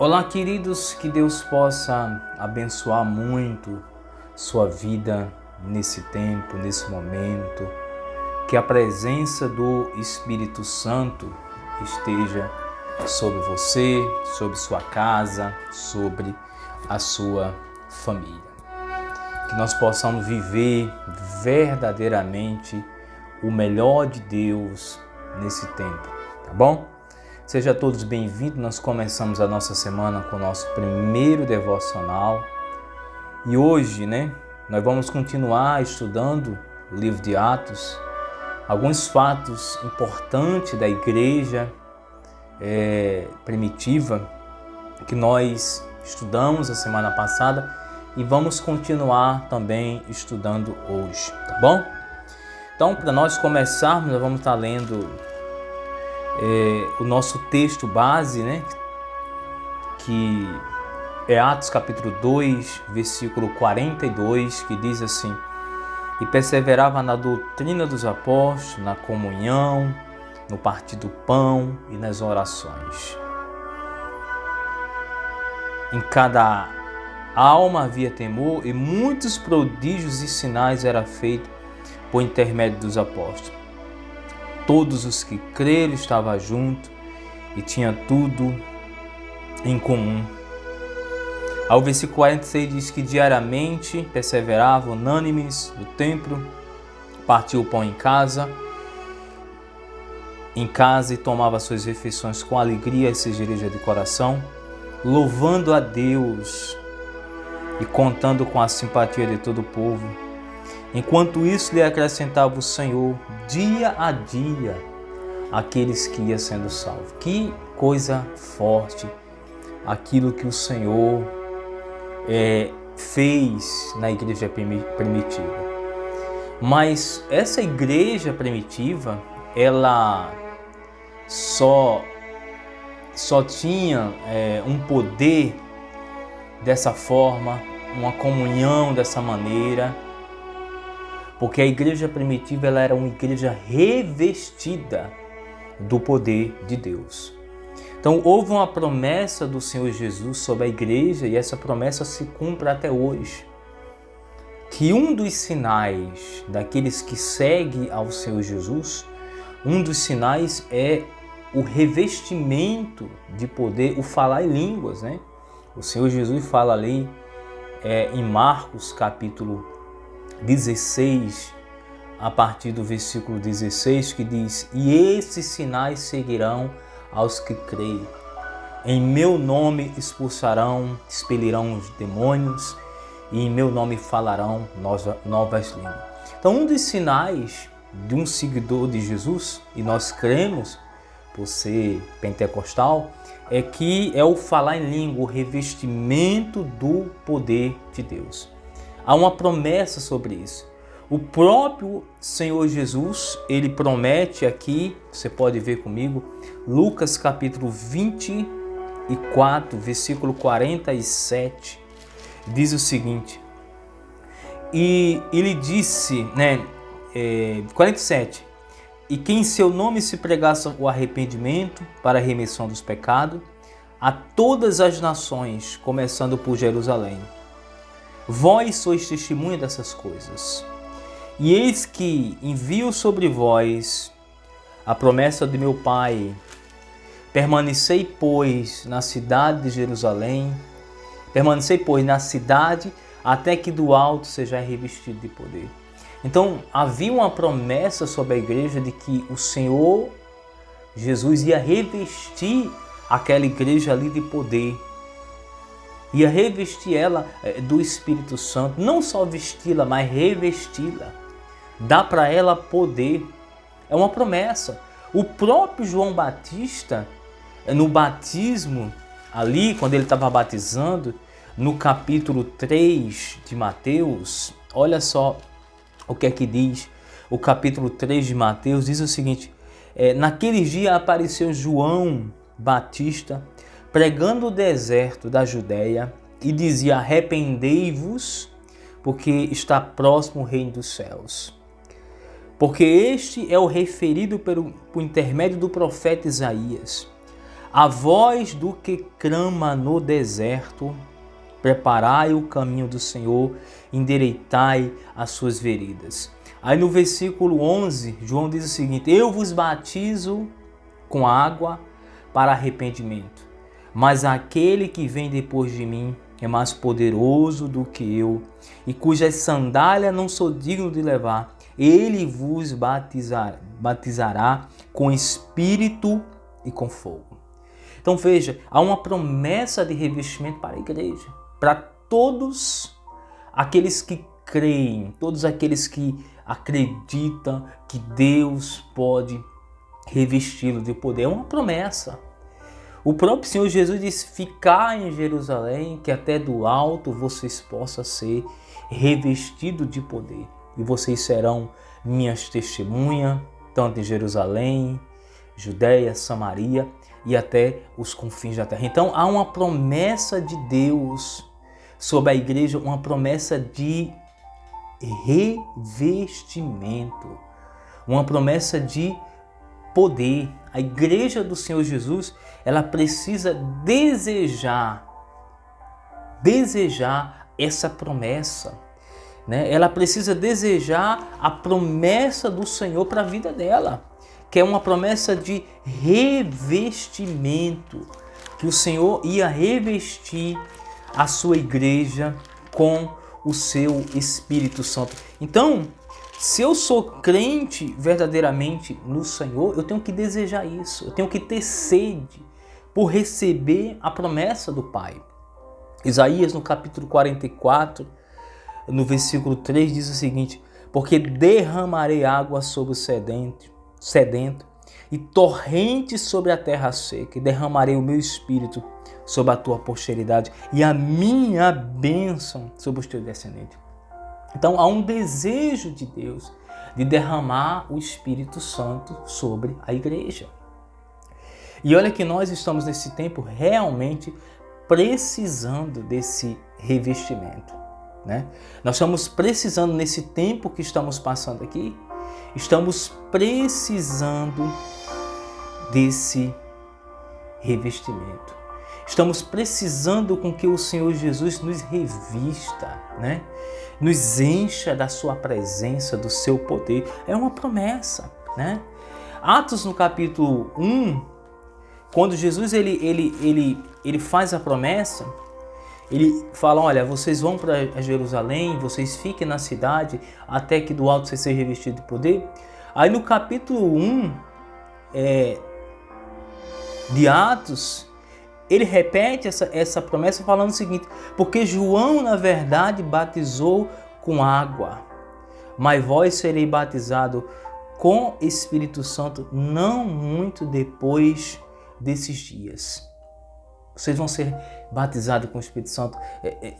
Olá, queridos, que Deus possa abençoar muito sua vida nesse tempo, nesse momento, que a presença do Espírito Santo esteja sobre você, sobre sua casa, sobre a sua família. Que nós possamos viver verdadeiramente o melhor de Deus nesse tempo, tá bom? Sejam todos bem-vindos, nós começamos a nossa semana com o nosso primeiro devocional e hoje, nós vamos continuar estudando o livro de Atos, alguns fatos importantes da igreja primitiva que nós estudamos a semana passada e vamos continuar também estudando hoje, tá bom? Então, para nós começarmos, nós vamos estar lendo o nosso texto base, que é Atos capítulo 2, versículo 42, que diz assim: E perseverava na doutrina dos apóstolos, na comunhão, no partir do pão e nas orações. Em cada alma havia temor e muitos prodígios e sinais eram feitos por intermédio dos apóstolos. Todos os que creram estavam juntos e tinham tudo em comum. Ao versículo 46 diz que diariamente perseveravam unânimes no templo, partiu o pão em casa e tomava suas refeições com alegria e singeleza de coração, louvando a Deus e contando com a simpatia de todo o povo. Enquanto isso, lhe acrescentava o Senhor, dia a dia, aqueles que iam sendo salvos. Que coisa forte aquilo que o Senhor fez na igreja primitiva. Mas essa igreja primitiva, ela só tinha um poder dessa forma, uma comunhão dessa maneira, porque a igreja primitiva ela era uma igreja revestida do poder de Deus. Então houve uma promessa do Senhor Jesus sobre a igreja e essa promessa se cumpre até hoje. Que um dos sinais daqueles que seguem ao Senhor Jesus, um dos sinais é o revestimento de poder, o falar em línguas, O Senhor Jesus fala ali em Marcos capítulo 16, a partir do versículo 16, que diz: E esses sinais seguirão aos que creem. Em meu nome expelirão os demônios, e em meu nome falarão novas línguas. Então, um dos sinais de um seguidor de Jesus, e nós cremos, por ser pentecostal, é que é o falar em língua, o revestimento do poder de Deus. Há uma promessa sobre isso. O próprio Senhor Jesus, ele promete aqui, você pode ver comigo, Lucas capítulo 24, versículo 47, diz o seguinte: E ele disse, 47, E que em seu nome se pregasse o arrependimento para a remissão dos pecados a todas as nações, começando por Jerusalém. Vós sois testemunha dessas coisas. E eis que envio sobre vós a promessa de meu Pai. Permanecei, pois, na cidade de Jerusalém. Permanecei, pois, na cidade, até que do alto seja revestido de poder. Então, havia uma promessa sobre a igreja de que o Senhor Jesus ia revestir aquela igreja ali de poder. Ia revestir ela do Espírito Santo, não só vesti-la, mas revesti-la. Dá para ela poder. É uma promessa. O próprio João Batista, no batismo, ali, quando ele estava batizando, no capítulo 3 de Mateus, olha só o que é que diz. O capítulo 3 de Mateus diz o seguinte: naqueles dias apareceu João Batista, pregando o deserto da Judéia, e dizia: arrependei-vos, porque está próximo o reino dos céus. Porque este é o referido por intermédio do profeta Isaías. A voz do que clama no deserto, preparai o caminho do Senhor, endireitai as suas veredas. Aí no versículo 11, João diz o seguinte: eu vos batizo com água para arrependimento, mas aquele que vem depois de mim é mais poderoso do que eu, e cujas sandálias não sou digno de levar. Ele vos batizará com espírito e com fogo. Então veja, há uma promessa de revestimento para a igreja, para todos aqueles que creem, todos aqueles que acreditam que Deus pode revesti-lo de poder. É uma promessa. O próprio Senhor Jesus disse: ficai em Jerusalém, que até do alto vocês possam ser revestidos de poder. E vocês serão minhas testemunhas, tanto em Jerusalém, Judeia, Samaria e até os confins da terra. Então há uma promessa de Deus sobre a igreja, uma promessa de revestimento, uma promessa de poder. A igreja do Senhor Jesus, ela precisa desejar essa promessa, né? Ela precisa desejar a promessa do Senhor para a vida dela, que é uma promessa de revestimento, que o Senhor ia revestir a sua igreja com o seu Espírito Santo. Então, se eu sou crente verdadeiramente no Senhor, eu tenho que desejar isso, eu tenho que ter sede por receber a promessa do Pai. Isaías, no capítulo 44, no versículo 3, diz o seguinte: porque derramarei água sobre o sedento e torrentes sobre a terra seca, e derramarei o meu espírito sobre a tua posteridade e a minha bênção sobre os teus descendentes. Então há um desejo de Deus de derramar o Espírito Santo sobre a igreja. E olha que nós estamos nesse tempo realmente precisando desse revestimento, né? Nós estamos precisando, nesse tempo que estamos passando aqui, estamos precisando desse revestimento. Estamos precisando com que o Senhor Jesus nos revista, né? Nos encha da sua presença, do seu poder. É uma promessa, né? Atos, no capítulo 1, quando Jesus ele faz a promessa, ele fala: olha, vocês vão para Jerusalém, vocês fiquem na cidade até que do alto vocês sejam revestidos de poder. Aí no capítulo 1 de Atos, ele repete essa promessa falando o seguinte: porque João, na verdade, batizou com água, mas vós sereis batizados com Espírito Santo não muito depois desses dias. Vocês vão ser batizados com o Espírito Santo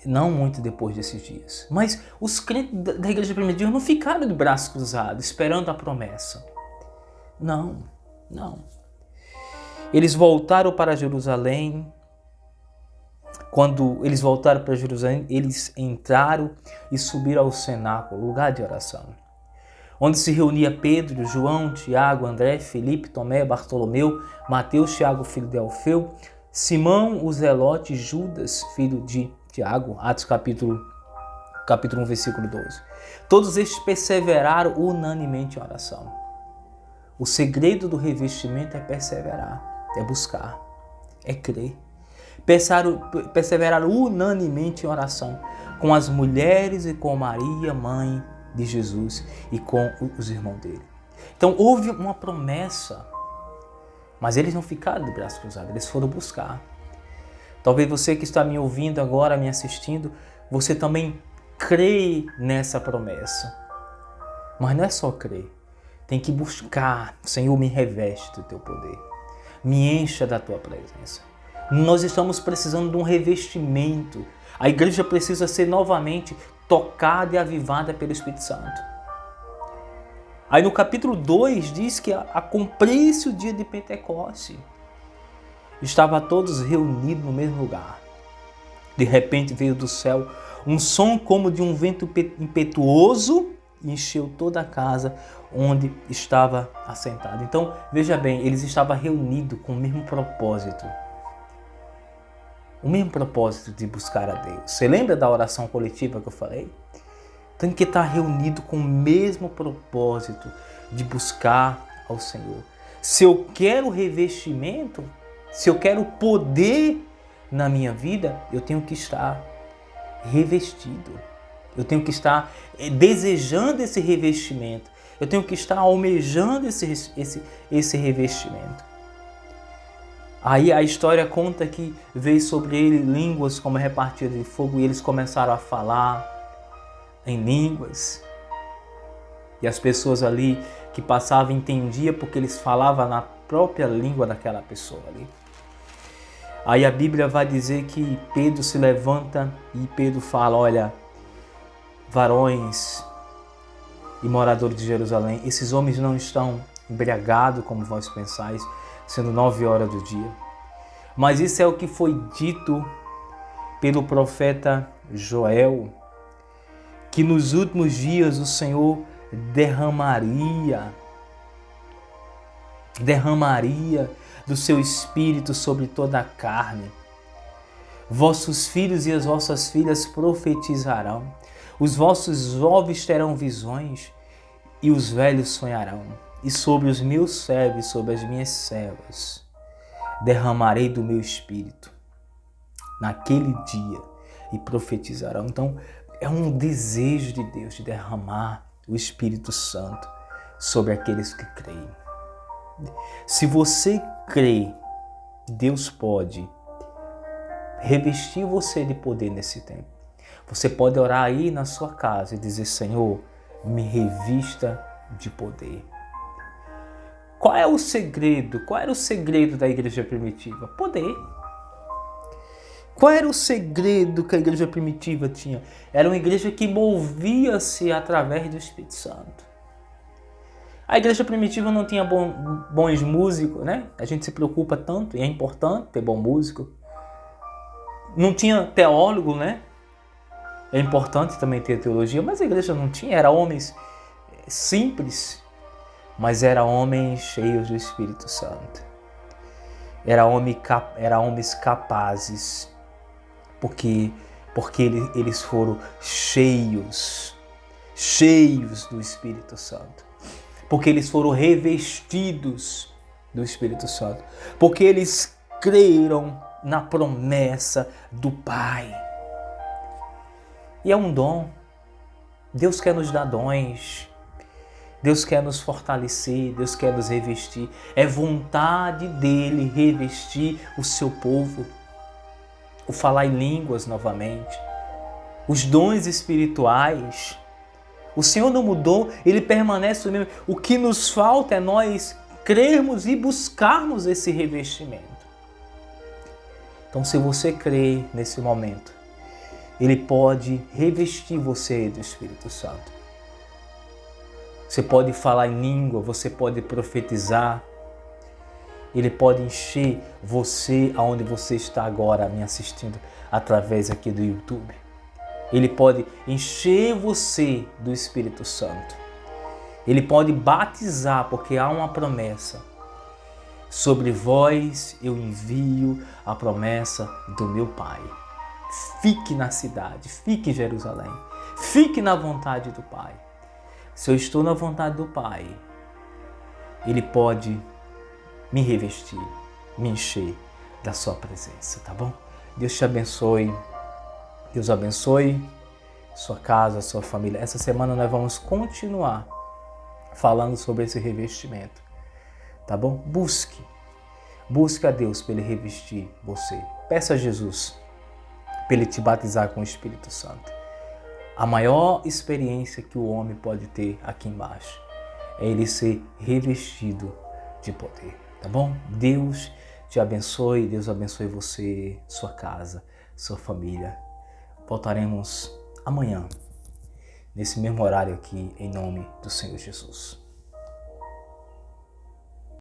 não muito depois desses dias. Mas os crentes da igreja primitiva não ficaram de braços cruzados esperando a promessa. Não. Eles voltaram para Jerusalém. Quando eles voltaram para Jerusalém, eles entraram e subiram ao cenáculo, lugar de oração, onde se reunia Pedro, João, Tiago, André, Felipe, Tomé, Bartolomeu, Mateus, Tiago, filho de Alfeu, Simão, o Zelote, Judas, filho de Tiago. Atos capítulo 1, versículo 12. Todos estes perseveraram unanimemente em oração. O segredo do revestimento é perseverar, é buscar, é crer. Perseveraram unanimemente em oração com as mulheres e com Maria, mãe de Jesus, e com os irmãos dele. Então houve uma promessa, mas eles não ficaram de braços cruzados, eles foram buscar. Talvez você que está me ouvindo agora, me assistindo, você também crê nessa promessa. Mas não é só crer, tem que buscar. Senhor, me reveste do teu poder, me encha da tua presença. Nós estamos precisando de um revestimento. A igreja precisa ser novamente tocada e avivada pelo Espírito Santo. Aí no capítulo 2 diz que a cumprir-se o dia de Pentecoste, estava todos reunidos no mesmo lugar. De repente veio do céu um som como de um vento impetuoso e encheu toda a casa onde estava assentado. Então, veja bem, eles estavam reunidos com o mesmo propósito. O mesmo propósito de buscar a Deus. Você lembra da oração coletiva que eu falei? Tem que estar reunido com o mesmo propósito de buscar ao Senhor. Se eu quero revestimento, se eu quero poder na minha vida, eu tenho que estar revestido. Eu tenho que estar desejando esse revestimento. Eu tenho que estar almejando esse revestimento. Aí a história conta que veio sobre ele línguas como repartidas de fogo e eles começaram a falar em línguas. E as pessoas ali que passavam entendiam porque eles falavam na própria língua daquela pessoa ali. Aí a Bíblia vai dizer que Pedro se levanta e Pedro fala, olha, varões e moradores de Jerusalém, esses homens não estão embriagados como vós pensais, sendo 9 horas do dia. Mas isso é o que foi dito pelo profeta Joel, que nos últimos dias o Senhor derramaria do seu espírito sobre toda a carne. Vossos filhos e as vossas filhas profetizarão, os vossos jovens terão visões e os velhos sonharão. E sobre os meus servos, sobre as minhas servas, derramarei do meu espírito naquele dia e profetizarão. Então, é um desejo de Deus de derramar o Espírito Santo sobre aqueles que creem. Se você crê, Deus pode revestir você de poder nesse tempo. Você pode orar aí na sua casa e dizer, Senhor, me revista de poder. Qual é o segredo? Qual era o segredo da igreja primitiva? Poder. Qual era o segredo que a igreja primitiva tinha? Era uma igreja que movia-se através do Espírito Santo. A igreja primitiva não tinha bons músicos, né? A gente se preocupa tanto e é importante ter bom músico. Não tinha teólogo, né? É importante também ter teologia, mas a igreja não tinha. Era homens simples, mas eram homens cheios do Espírito Santo. Eram homens capazes, porque eles foram cheios do Espírito Santo. Porque eles foram revestidos do Espírito Santo. Porque eles creram na promessa do Pai. E é um dom. Deus quer nos dar dons. Deus quer nos fortalecer. Deus quer nos revestir. É vontade dele revestir o seu povo. O falar em línguas novamente. Os dons espirituais. O Senhor não mudou, Ele permanece o mesmo. O que nos falta é nós crermos e buscarmos esse revestimento. Então, se você crê nesse momento, Ele pode revestir você do Espírito Santo. Você pode falar em língua, você pode profetizar. Ele pode encher você aonde você está agora me assistindo através aqui do YouTube. Ele pode encher você do Espírito Santo. Ele pode batizar, porque há uma promessa. Sobre vós eu envio a promessa do meu Pai. Fique na cidade, fique em Jerusalém. Fique na vontade do Pai. Se eu estou na vontade do Pai, Ele pode me revestir, me encher da sua presença, tá bom? Deus te abençoe. Deus abençoe sua casa, sua família. Essa semana nós vamos continuar falando sobre esse revestimento, tá bom? Busque a Deus para Ele revestir você. Peça a Jesus para Ele te batizar com o Espírito Santo. A maior experiência que o homem pode ter aqui embaixo é ele ser revestido de poder, tá bom? Deus te abençoe, Deus abençoe você, sua casa, sua família. Voltaremos amanhã, nesse mesmo horário aqui, em nome do Senhor Jesus.